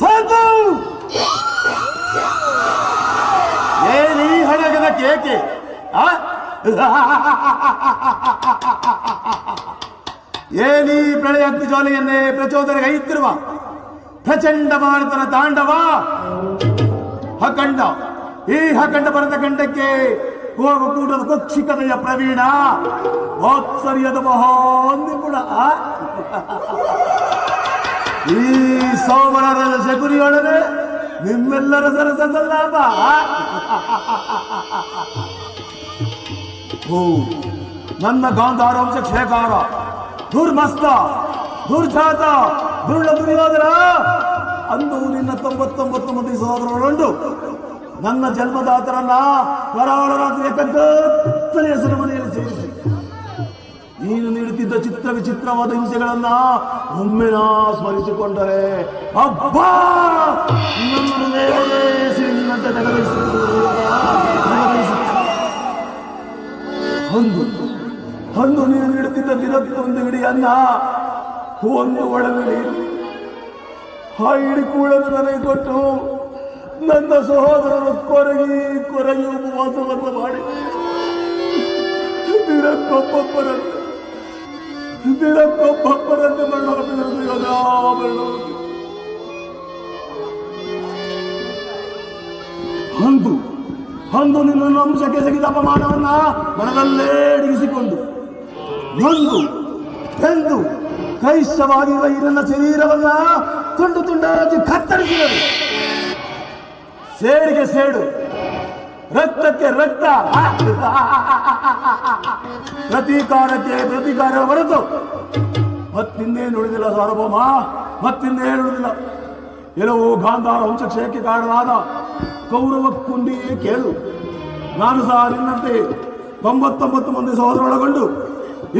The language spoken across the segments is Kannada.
ಸಾಕು! ಏನೀ ಹಡಗದ ಕೇಕೆ? ಏನೀ ಪ್ರಳಯಾಗ್ತಿ ಜ್ವಾಲೆಯನ್ನೇ ಪ್ರಚೋದನೆಗೈತಿರುವ ಪ್ರಚಂಡ ಭಾರತನ ತಾಂಡವ ಹಕಂಡ. ಈ ಹಕಂಡ ಬರದ ಕಂಡಕ್ಕೆ ಕೂಟದ ಕುಕ್ಷಿಕತೆಯ ಪ್ರವೀಣ, ವಾತ್ಸರ್ಯದ ಮಹಾನ್ನಿಪುಣ, ಈ ಸೋಮರರ ಶಕುರಿಯೊಡನೆ ನಿಮ್ಮೆಲ್ಲರ ಸರಸದ ಲಾಭ. ನನ್ನ ಗಾಂಧಾರಾಂಶ ಕ್ಷೇಕಾರ ದುರ್ಮಸ್ತ ದುರ್ಜಾತ ದುರ್ಳ ದುರ್ಯೋಧನ ಅಂದು ನಿನ್ನ 99 ಮಂದಿ ಸಹೋದರರುಂಡು ನನ್ನ ಜನ್ಮದಾತರನ್ನ ಕರಾಳ ರಾತ್ರಿಯ ಕಗ್ಗತ್ತಲೆ ಹೆಸರು ಮನೆಯಲ್ಲಿ ಸೇರಿಸಿ ನೀನು ನೀಡುತ್ತಿದ್ದ ಚಿತ್ರ ವಿಚಿತ್ರವಾದ ಹಿಂಸೆಗಳನ್ನ ಒಮ್ಮೆ ನಾ ಸ್ಮರಿಸಿಕೊಂಡರೆ ಅಬ್ಬಾ ನನ್ನನ್ನೇ ಸಿರಿನಂತೆ ಅಂದು ನೀನು ನೀಡುತ್ತಿದ್ದ ದಿನಕ್ಕೊಂದು ಹಿಡಿ ಅನ್ನ, ಒಂದು ಒಳಗಡೆ ಆ ಹಿಡಿ ಕೂಡಲು ನನಗೆ ಕೊಟ್ಟು ನನ್ನ ಸಹೋದರರು ಕೊರಗಿ ಉಪವಾಸವನ್ನು ಮಾಡಿ ದಿನಕ್ಕೊಬ್ಬೊಬ್ಬರಂತೆ ಮರಣ ಅಂದು ನಿನ್ನ ಅಂಶಕ್ಕೆ ಸಗಿದ ಅಪಮಾನವನ್ನ ಮನದಲ್ಲೇ ಇಡಿಸಿಕೊಂಡು ಎಂದು ಕೈಶವಾಗಿರುವ ಈ ನನ್ನ ಶರೀರವನ್ನ ತುಂಡು ತುಂಡಾಗಿ ಕತ್ತರಿಸಿದರು. ಸೇಡಿಗೆ ಸೇಡು, ರಕ್ತಕ್ಕೆ ರಕ್ತ, ಪ್ರತೀಕಾರಕ್ಕೆ ಪ್ರತೀಕಾರ ಹೊರತು ಮತ್ತಿನ್ನೇನು ಉಳಿದಿಲ್ಲ ಸಾರ್ವಭೌಮ, ಮತ್ತಿನ್ನೇನು ಉಳಿದಿಲ್ಲ. ಎಲ್ಲವೂ ಗಾಂಧಾರ ವಂಶಕ್ಷಯಕ್ಕೆ ಕಾರಣವಾದ ಕೌರವ ಕುಂಡಿಯೇ ಕೇಳು. ನಾನು ಸಹ ನಿನ್ನಂತೆ 99 ಮಂದಿ ಸಹೋದರೊಳಗೊಂಡು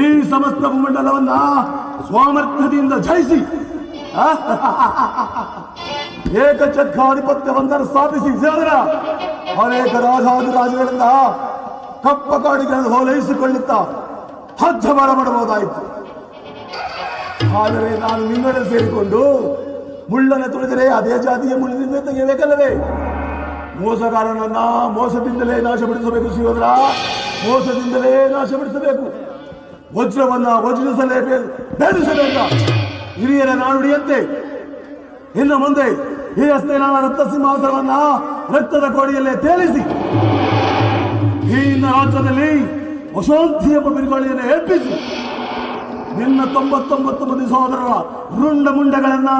ಈ ಸಮಸ್ತ ಭೂಮಂಡಲವನ್ನ ಸ್ವಾಮರ್ಥ್ಯದಿಂದ ಜಯಿಸಿ ಏಕಚಕ್ರಾಧಿಪತ್ಯವನ್ನ ಸ್ಥಾಪಿಸಿ ಅನೇಕ ರಾಜಾದಿರಾಜಗಳಿಂದ ಕಪ್ಪ ಕಾಡಿಗಳನ್ನು ಹೋಲೈಸಿಕೊಳ್ಳುತ್ತಾ ಹದ್ದ ಮಾಡಬಹುದಾಯಿತು. ಆದರೆ ನಾನು ನಿನ್ನಡೆ ಸೇರಿಕೊಂಡು ಮುಳ್ಳನ್ನು ತುಳಿದರೆ ಅದೇ ಜಾತಿಯ ಮುಳ್ಳಿನಿಂದ ತೆಗೆಯಬೇಕಲ್ಲವೇ? ಮೋಸಗಾರನನ್ನ ಮೋಸದಿಂದಲೇ ನಾಶಪಡಿಸಬೇಕು ಶಿವದ್ರ, ಮೋಸದಿಂದಲೇ ನಾಶಪಡಿಸಬೇಕು. ವಜ್ರವನ್ನ ವಜ್ರಿಸಲೇಬೇಕು, ಭೇದಿಸಬೇಕ. ಹಿರಿಯರ ನಾನುಡಿಯಂತೆ ಇನ್ನು ಮುಂದೆ ಈ ಹಸ್ತೇನಾದ ರಕ್ತ ಸಿಂಹಾಸನವನ್ನ ರಕ್ತದ ಕೋಡಿಯಲ್ಲೇ ತೇಲಿಸಿ ಈ ರಾಜ್ಯದಲ್ಲಿ ಅಶಾಂತಿ ಎಂಬ ಬಿರುಗಾಳಿಯನ್ನು ಎಬ್ಬಿಸಿ ನಿನ್ನ 99 ಮಂದಿ ಸಹೋದರರ ರುಂಡ ಮುಂಡಗಳನ್ನ